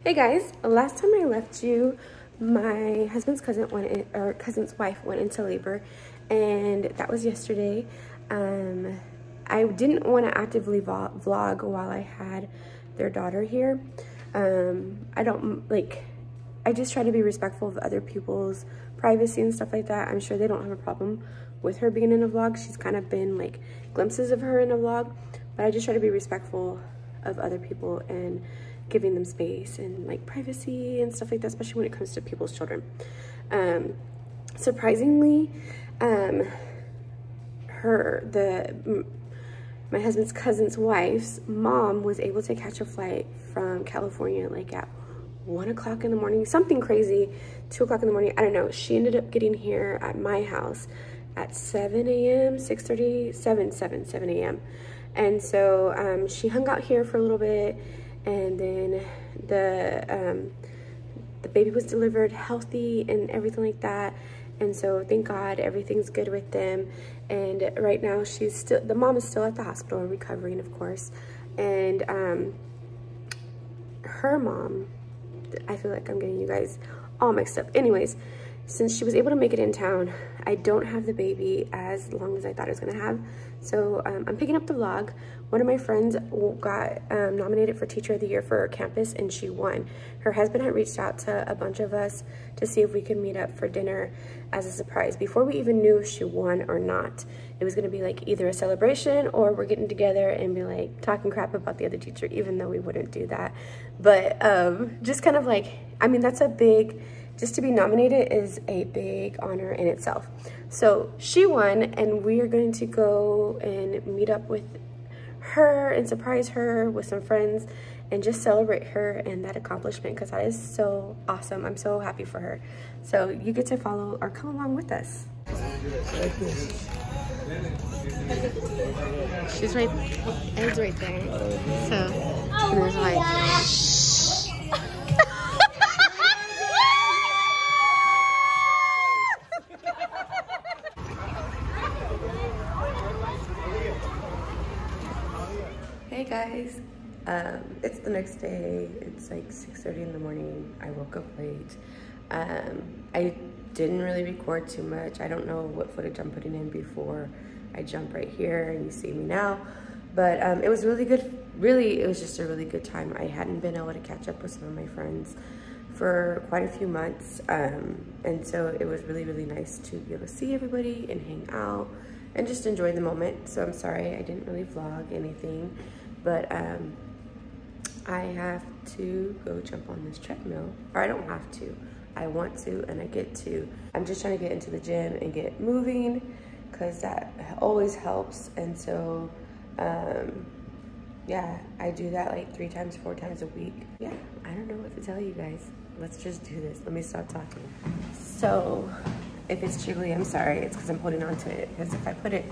Hey guys, last time I left you, my husband's cousin cousin's wife went into labor, and that was yesterday. I didn't want to actively vlog while I had their daughter here. I just try to be respectful of other people's privacy and stuff like that. I'm sure they don't have a problem with her being in a vlog. She's kind of been like glimpses of her in a vlog, but I just try to be respectful of other people and giving them space and like privacy and stuff like that, especially when it comes to people's children. Surprisingly, my husband's cousin's wife's mom was able to catch a flight from California like at 1 o'clock in the morning, something crazy, 2 o'clock in the morning, I don't know. She ended up getting here at my house at 7 a.m., 6:30, 7 a.m. And so she hung out here for a little bit, and then the baby was delivered healthy and everything like that. And so thank God everything's good with them. And right now the mom is still at the hospital recovering, of course. And her mom, I feel like I'm getting you guys all mixed up. Anyways, since she was able to make it in town, I don't have the baby as long as I thought I was gonna have. So I'm picking up the vlog. One of my friends got nominated for Teacher of the Year for her campus, and she won. Her husband had reached out to a bunch of us to see if we could meet up for dinner as a surprise before we even knew if she won or not. It was gonna be like either a celebration or we're getting together and be like talking crap about the other teacher, even though we wouldn't do that. But just kind of like, I mean, that's a big, just to be nominated is a big honor in itself. So she won, and we are going to go and meet up with her and surprise her with some friends and just celebrate her and that accomplishment, because that is so awesome. I'm so happy for her. So you get to follow or come along with us. She's right, Ed's right there. So there's like, hey guys, it's the next day. It's like 6:30 in the morning. I woke up late. I didn't really record too much. I don't know what footage I'm putting in before I jump right here and you see me now. But it was really good. Really, it was just a really good time. I hadn't been able to catch up with some of my friends for quite a few months. And so it was really, really nice to be able to see everybody and hang out and just enjoy the moment. So I'm sorry I didn't really vlog anything, but I have to go jump on this treadmill. Or I don't have to, I want to, and I get to. I'm just trying to get into the gym and get moving, because that always helps. And so yeah, I do that like 3 times, 4 times a week. Yeah, I don't know what to tell you guys. Let's just do this. Let me stop talking. So if it's jiggly, I'm sorry. It's because I'm holding on to it, because if I put it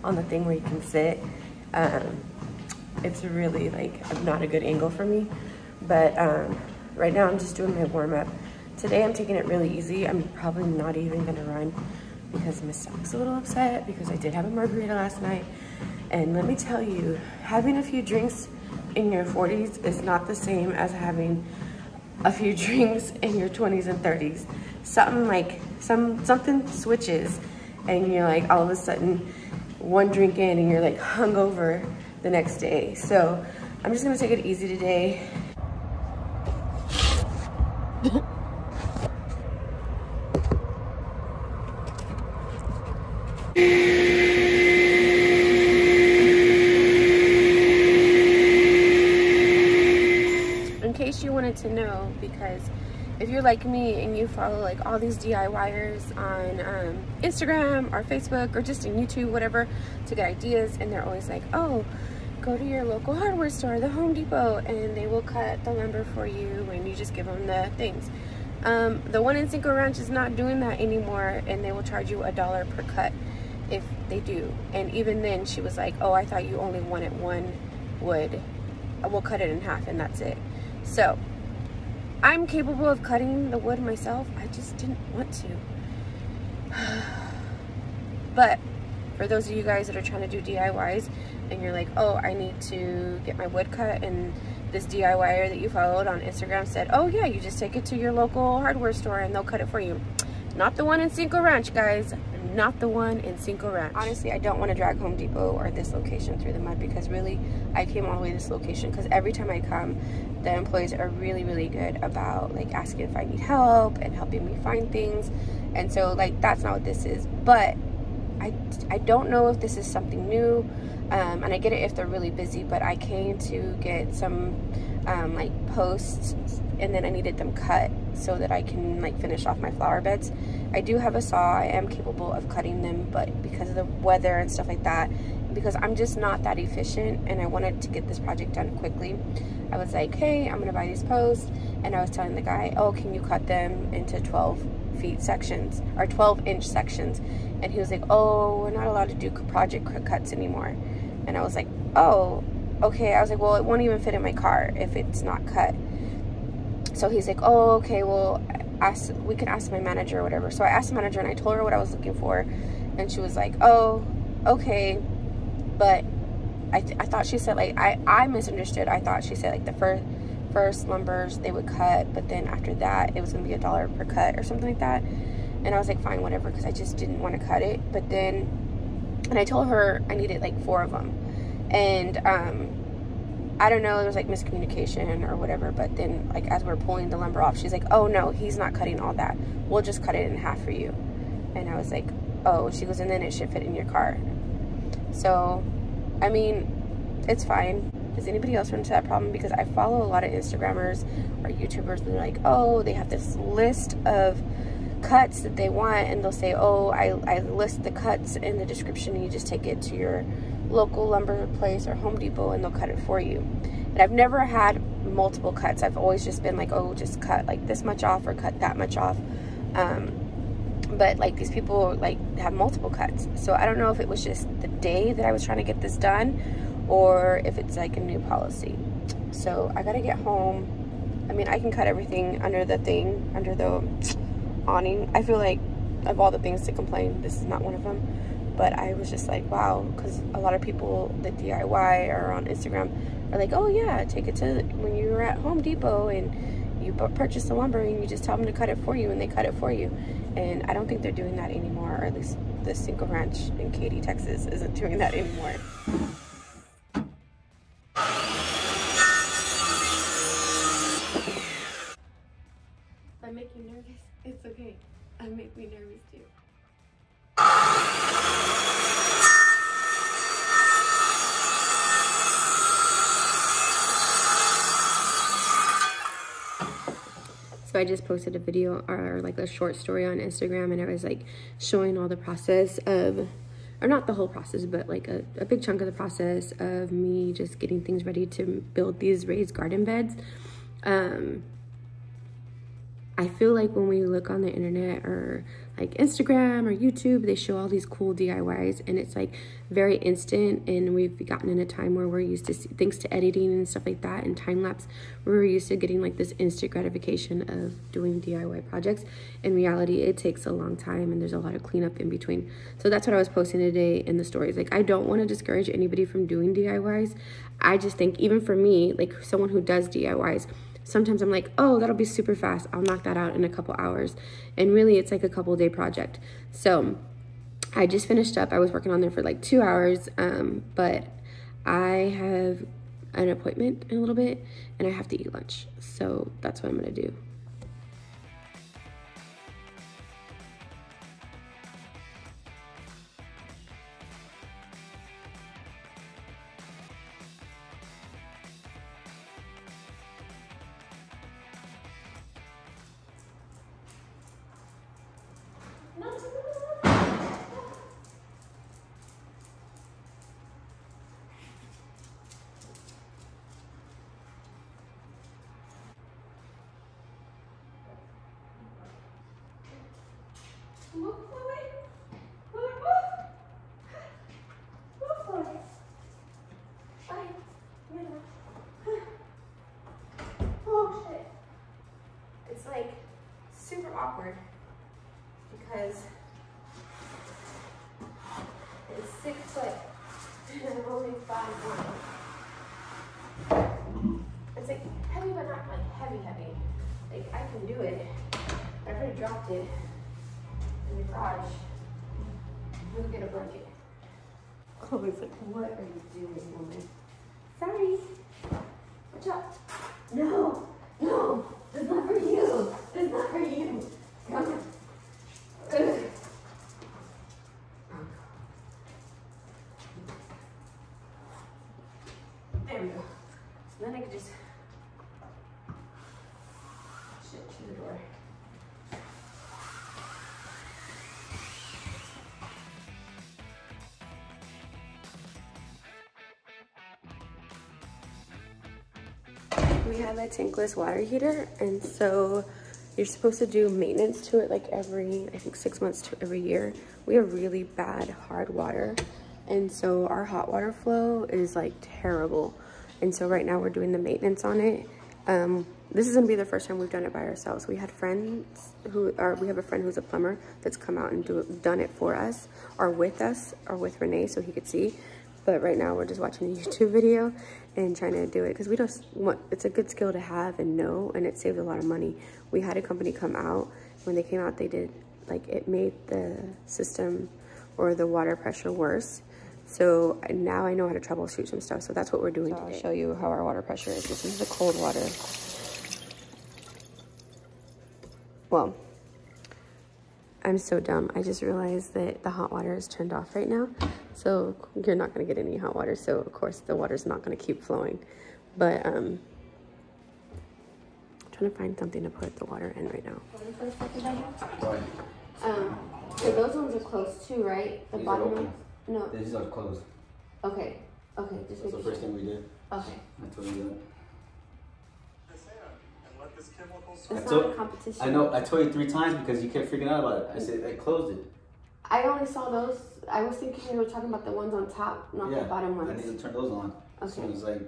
on the thing where you can sit, it's really like not a good angle for me. But right now I'm just doing my warm-up. Today I'm taking it really easy. I'm probably not even gonna run because my stomach's a little upset because I did have a margarita last night. And let me tell you, having a few drinks in your 40s is not the same as having a few drinks in your 20s and 30s. Something switches, and you're like all of a sudden one drink in and you're like hungover the next day. So I'm just gonna take it easy today. In case you wanted to know, because if you're like me and you follow like all these DIYers on Instagram or Facebook or just on YouTube, whatever, to get ideas, and they're always like, oh, go to your local hardware store, the Home Depot, and they will cut the lumber for you and you just give them the things. The one in Cinco Ranch is not doing that anymore, and they will charge you $1 per cut if they do. And even then she was like, oh, I thought you only wanted one wood. We'll cut it in half and that's it. So I'm capable of cutting the wood myself. I just didn't want to. But for those of you guys that are trying to do DIYs and you're like, oh, I need to get my wood cut and this DIYer that you followed on Instagram said, oh yeah, you just take it to your local hardware store and they'll cut it for you. Not the one in Cinco Ranch, guys. Not the one in Cinco Ranch. Honestly, I don't want to drag Home Depot or this location through the mud, because really, I came all the way to this location because every time I come, the employees are really, really good about like asking if I need help and helping me find things. And so like, that's not what this is. But I don't know if this is something new. And I get it if they're really busy, but I came to get some like posts, and then I needed them cut so that I can like finish off my flower beds. I do have a saw, I am capable of cutting them, but because of the weather and stuff like that, because I'm just not that efficient and I wanted to get this project done quickly, I was like, hey, I'm gonna buy these posts. And I was telling the guy, oh, can you cut them into 12 feet sections or 12-inch sections? And he was like, oh, we're not allowed to do project cuts anymore. And I was like, oh, okay. I was like, well, it won't even fit in my car if it's not cut. So he's like, oh, okay, well, we can ask my manager or whatever. So I asked the manager and I told her what I was looking for, and she was like, oh, okay. But I thought she said, like, I misunderstood. I thought she said like the first lumbers they would cut, but then after that it was gonna be $1 per cut or something like that. And I was like, fine, whatever, because I just didn't want to cut it. But then, and I told her I needed like 4 of them, and I don't know, there was like miscommunication or whatever. But then like as we're pulling the lumber off, she's like, oh no, he's not cutting all that, we'll just cut it in half for you. And I was like, oh. She goes, and then it should fit in your car. So I mean, it's fine. Does anybody else run into that problem? Because I follow a lot of Instagrammers or YouTubers, and they're like, oh, they have this list of cuts that they want, and they'll say, oh, I list the cuts in the description, and you just take it to your local lumber place or Home Depot and they'll cut it for you. And I've never had multiple cuts. I've always just been like, oh, just cut like this much off or cut that much off. But like these people like have multiple cuts, so I don't know if it was just the day that I was trying to get this done, or if it's like a new policy. So I gotta get home. I mean, I can cut everything under the thing, under the awning. I feel like of all the things to complain, this is not one of them. But I was just like, wow, because a lot of people that DIY or on Instagram are like, oh yeah, take it to when you're at Home Depot and you purchase the lumber and you just tell them to cut it for you, and they cut it for you. And I don't think they're doing that anymore, or at least the Cinco Ranch in Katy, Texas isn't doing that anymore. If I make you nervous, it's okay. I make me nervous too. So I just posted a video or like a short story on Instagram, and I was like showing all the process of, or not the whole process, but like a big chunk of the process of me just getting things ready to build these raised garden beds. I feel like when we look on the internet or like Instagram or YouTube, they show all these cool DIYs, and it's like very instant. And we've gotten in a time where we're used to, thanks to editing and stuff like that and time lapse, we're used to getting like this instant gratification of doing DIY projects. In reality, it takes a long time, and there's a lot of cleanup in between. So that's what I was posting today in the stories. Like, I don't want to discourage anybody from doing DIYs. I just think, even for me, like someone who does DIYs, sometimes I'm like, oh, that'll be super fast, I'll knock that out in a couple hours. And really, it's like a couple day project. So I just finished up. I was working on there for like 2 hours, but I have an appointment in a little bit, and I have to eat lunch. So that's what I'm gonna do. Oh shit. It's like super awkward because it's 6 foot and I'm only 5'1". It's like heavy. Like, I can do it. I already dropped it in the garage. We'll get a blanket. Chloe's like, what are you doing, woman? Sorry. Watch out. No. It's not for you. It's not for you. Come on. Ugh. There we go. So then I can just shut the door. We have a tankless water heater, and so you're supposed to do maintenance to it like every, I think 6 months to every year. We have really bad hard water, and so our hot water flow is like terrible. And so right now we're doing the maintenance on it. This is gonna be the first time we've done it by ourselves. We had friends we have a friend who's a plumber that's come out and done it for us, or with us, or with Renee, so he could see. But right now we're just watching a YouTube video and trying to do it because we just want, it's a good skill to have and know, and it saves a lot of money. We had a company come out. When they came out, they did, like, it made the system or the water pressure worse. So now I know how to troubleshoot some stuff. So that's what we're doing today. I'll show you how our water pressure is. This is the cold water. Well, I'm so dumb. I just realized that the hot water is turned off right now. So you're not gonna get any hot water. So of course the water's not gonna keep flowing. But I'm trying to find something to put the water in right now. So those ones are closed too, right? The bottom ones? No. These are closed. Okay. Okay. Just that's the first thing we did. Okay. I told you that. It's not a competition. I know. I told you 3 times because you kept freaking out about it. I said I closed it. I only saw those. I was thinking you were talking about the ones on top, not the bottom ones. I need to turn those on. Okay. So it's like,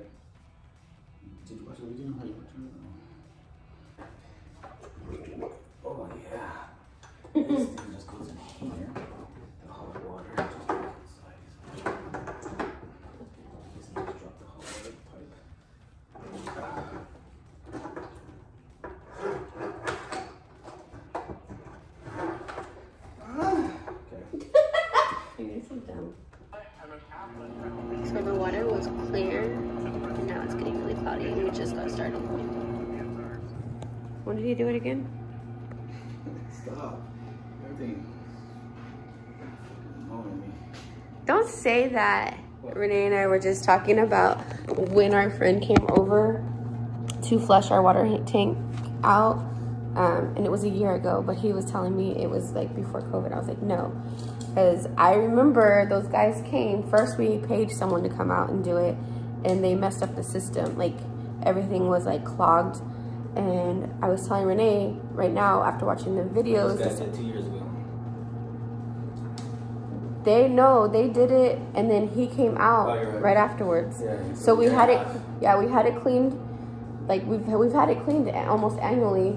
did you watch the video? How you watching it? Oh yeah. This thing just goes in here. The hot water just goes inside. Just drop the hot water pipe. So the water was clear, and now it's getting really cloudy, and we just got started. When did you do it again? Stop. Everything. Me. Don't say that. Renee and I were just talking about when our friend came over to flush our water tank out, and it was a year ago, but he was telling me it was like before COVID. I was like, no. Because I remember those guys came, first we paid someone to come out and do it, and they messed up the system. Like, everything was like clogged. And I was telling Renee right now, after watching the videos. Those guys did 2 years ago. They did it, and then he came out right afterwards. Yeah, so we had it, we had it cleaned. Like, we've had it cleaned almost annually,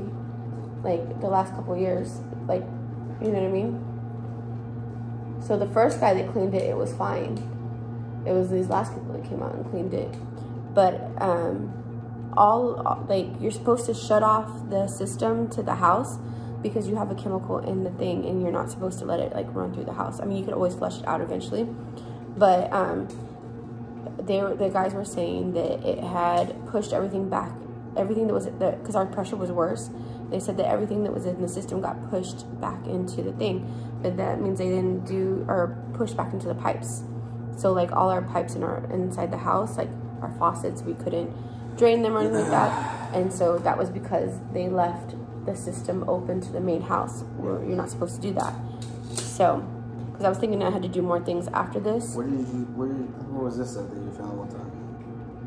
like the last couple of years. Like, you know what I mean? So the first guy that cleaned it, it was fine. It was these last people that came out and cleaned it. But you're supposed to shut off the system to the house because you have a chemical in the thing, and you're not supposed to let it like run through the house. I mean, you could always flush it out eventually, but the guys were saying that it had pushed everything back, everything that was because our pressure was worse. They said that everything that was in the system got pushed back into the thing, but that means they didn't do or push back into the pipes. So like all our pipes inside the house, like our faucets, we couldn't drain them or anything like that. And so that was because they left the system open to the main house. Where you're not supposed to do that. So, because I was thinking I had to do more things after this. Where was this at that you found one time?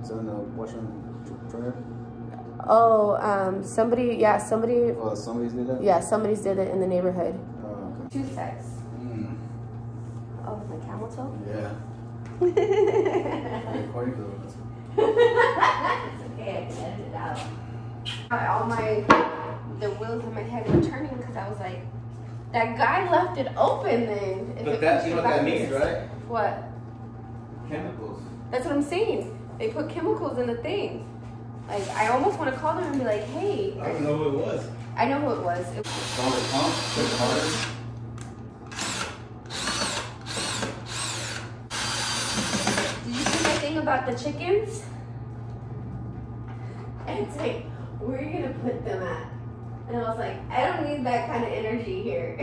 Is it in the washer and dryer? Oh, somebody. Oh, somebody's did that? Yeah, somebody's did it in the neighborhood. Oh, okay. 2 sets. Oh, my camel toe? Yeah. Recording those. It's okay, I can edit it out. The wheels in my head were turning because I was like, that guy left it open then. But that, you know what that means, right? What? Chemicals. That's what I'm saying. They put chemicals in the thing. Like, I almost want to call them and be like, hey. I don't know who it was. I know who it was. Stronger pump, push it harder. Did you see my thing about the chickens? And it's like, where are you going to put them at? And I was like, I don't need that kind of energy here.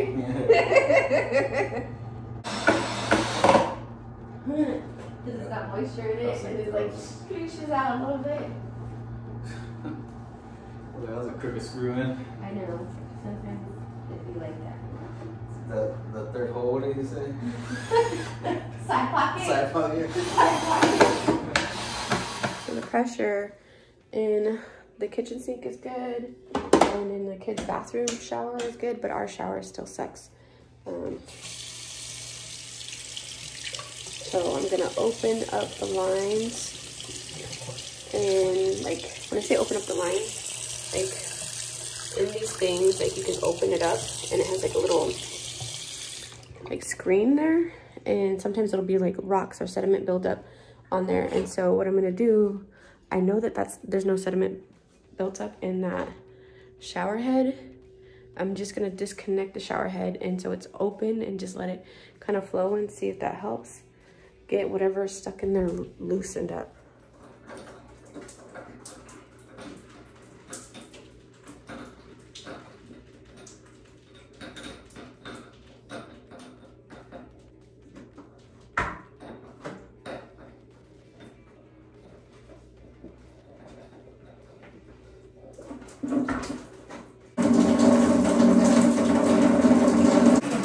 Because it's got moisture in it and it like squishes out a little bit. Well, that was a crooked screw in. I know. Sometimes it'd be like that. The third hole, what did you say? Side pocket. Side pocket. Side pocket. So the pressure in the kitchen sink is good. And in the kids' bathroom shower is good, but our shower still sucks. So I'm gonna open up the lines, and like when I say open up the lines, like in these things, like you can open it up, and it has like a little like screen there, and sometimes it'll be like rocks or sediment buildup on there. And so what I'm gonna do, I know that there's no sediment built up in that shower head. I'm just gonna disconnect the shower head, and so it's open, and just let it kind of flow and see if that helps get whatever's stuck in there loosened up.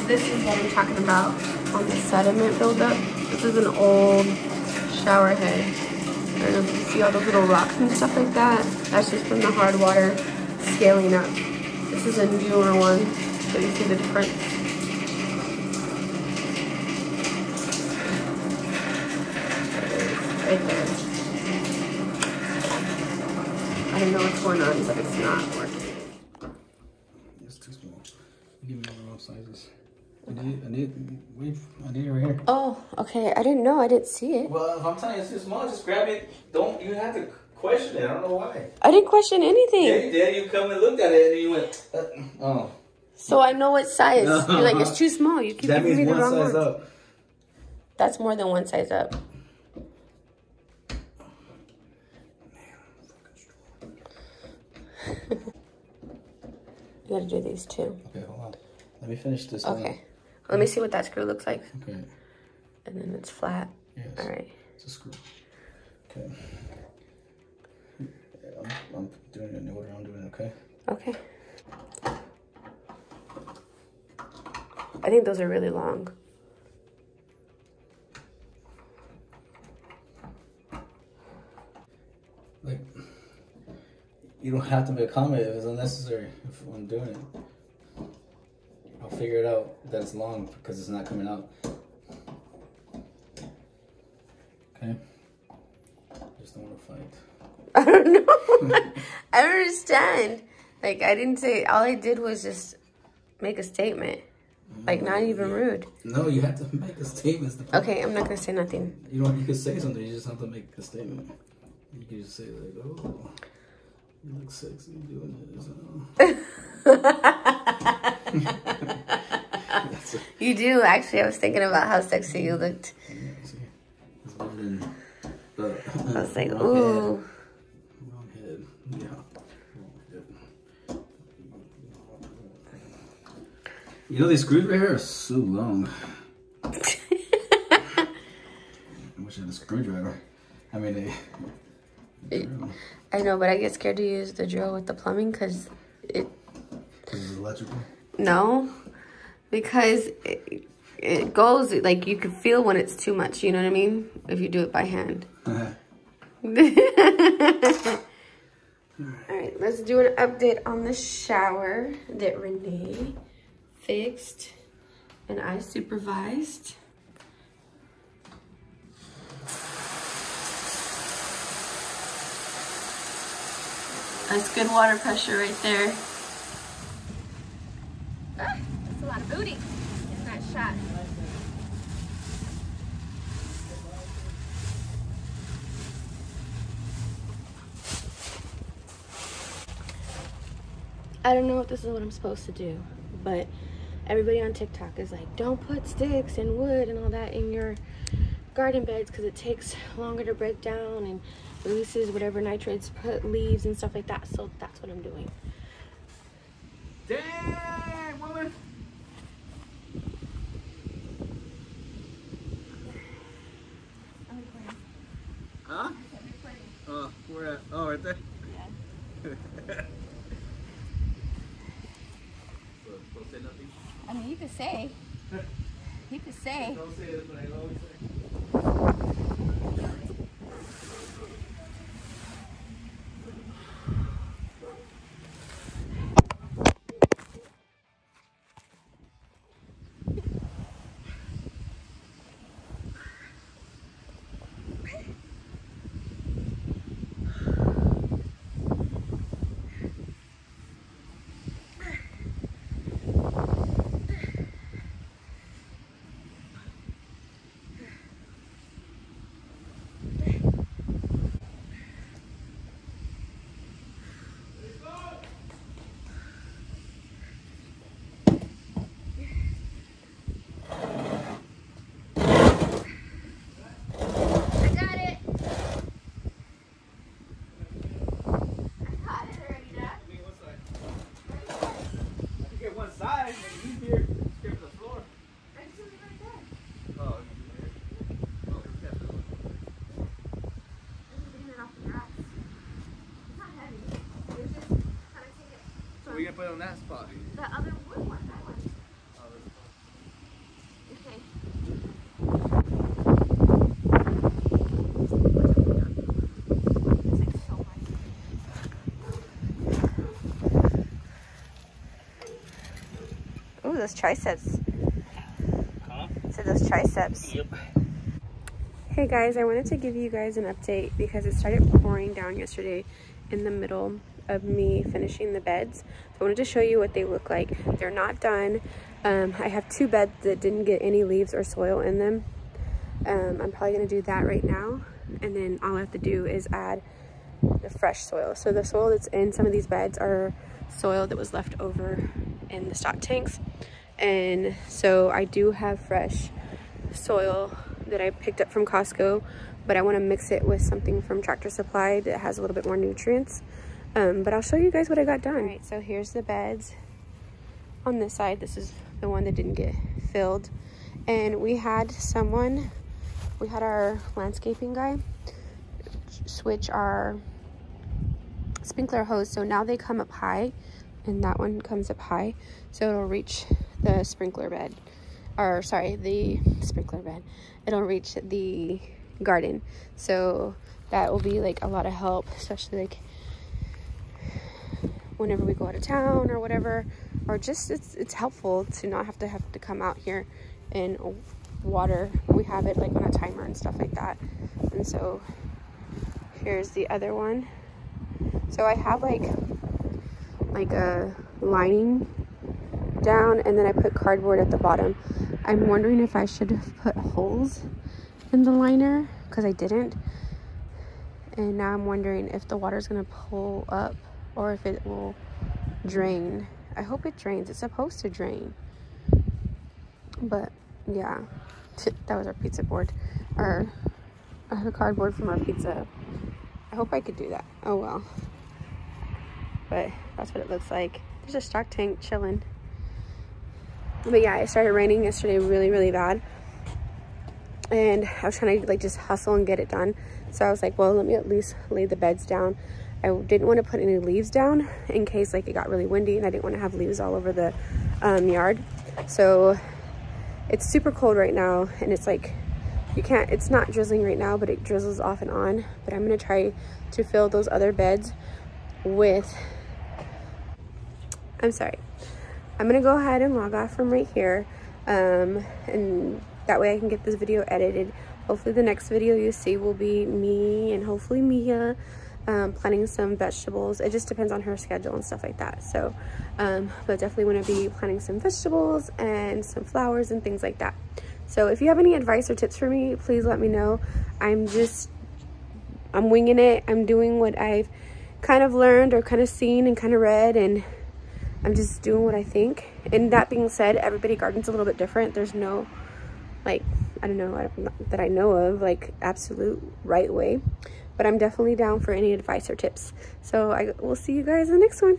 This is what I'm talking about on the sediment buildup. This is an old shower head. I don't know if you see all those little rocks and stuff like that. That's just from the hard water scaling up. This is a newer one, so you see the difference. Right there. I don't know what's going on, but it's not working. It's too small. Give me all the wrong sizes. I need it right here. Oh, okay. I didn't know. I didn't see it. Well, if I'm telling you it's too small, just grab it. Don't you have to question it. I don't know why. I didn't question anything. Yeah, you did. You come and looked at it and you went, oh. So I know what size. No. You're like, it's too small. You keep giving me the wrong one. That means one size up. That's more than one size up. You gotta do these too. Okay, hold on. Let me finish this. Okay. Let me see what that screw looks like. Okay. And then it's flat. Yes. All right. It's a screw. Okay. Yeah, I'm doing it in the order I'm doing it, okay? Okay. I think those are really long. Like, you don't have to make a comment if it's unnecessary if I'm doing it. I'll figure it out that it's long because it's not coming out. Okay? Just don't want to fight. I don't know. I don't understand. Like, I didn't say, all I did was just make a statement. Like, not even rude. No, you have to make a statement. Okay, I'm not going to say nothing. You know, you can say something, you just have to make a statement. You can just say, like, oh, you look sexy doing this. You do, actually. I was thinking about how sexy you looked. Yeah, see, it's better than I was like, ooh. Wrong head. Yeah. Wrong head. You know, these screws right here are so long. I wish I had a screwdriver. I mean, I know, but I get scared to use the drill with the plumbing because it... Because it's electrical? No, because it goes, like, you can feel when it's too much, you know what I mean? If you do it by hand. Alright, let's do an update on the shower that Renee fixed and I supervised. That's good water pressure right there. Ah, that's a lot of booty in that shot. I don't know if this is what I'm supposed to do, but everybody on TikTok is like, don't put sticks and wood and all that in your garden beds because it takes longer to break down and releases whatever nitrates, put leaves and stuff like that. So that's what I'm doing. Dang, woman. Huh? Oh, where at? Oh, right there? Yeah. Don't say nothing? I mean, you could say. You could say. Don't say it, but I always say. We gotta put it on that spot. The other wood one, that one. Okay. It's like so much. Ooh, those triceps. Huh? So those triceps. Yep. Hey guys, I wanted to give you guys an update because it started pouring down yesterday in the middle of me finishing the beds. So I wanted to show you what they look like. They're not done. I have 2 beds that didn't get any leaves or soil in them. I'm probably gonna do that right now, and then all I have to do is add the fresh soil. So the soil that's in some of these beds are soil that was left over in the stock tanks, and so I do have fresh soil that I picked up from Costco, but I want to mix it with something from Tractor Supply that has a little bit more nutrients. But I'll show you guys what I got done. All right, so here's the beds on this side. This is the one that didn't get filled, and we had our landscaping guy switch our sprinkler hose, so now they come up high, and that one comes up high, so it'll reach the sprinkler bed, or sorry, the sprinkler bed. It'll reach the garden, so that will be like a lot of help, especially like whenever we go out of town or whatever, or just it's helpful to not have to come out here and water. We have it like on a timer and stuff like that. And so here's the other one. So I have like a lining down, and then I put cardboard at the bottom. I'm wondering if I should have put holes in the liner because I didn't, and now I'm wondering if the water's gonna pull up or if it will drain. I hope it drains. It's supposed to drain. But yeah, that was our pizza board, or the cardboard from our pizza. I hope I could do that. Oh well. But that's what it looks like. There's a stock tank chilling. But yeah, it started raining yesterday really, really bad. And I was trying to like just hustle and get it done. So I was like, well, let me at least lay the beds down. I didn't want to put any leaves down in case like it got really windy, and I didn't want to have leaves all over the yard. So it's super cold right now, and it's like it's not drizzling right now, but it drizzles off and on. But I'm gonna try to fill those other beds with, I'm gonna go ahead and log off from right here, and that way I can get this video edited. Hopefully the next video you see will be me and hopefully Mia planting some vegetables. It just depends on her schedule and stuff like that. So but definitely want to be planting some vegetables and some flowers and things like that. So if you have any advice or tips for me, please let me know. I'm winging it. I'm doing what I've kind of learned or kind of seen and kind of read, and I'm just doing what I think. And that being said, everybody gardens a little bit different. There's no, like, I don't know, that I know of, like, absolute right way. But I'm definitely down for any advice or tips. So I will see you guys in the next one.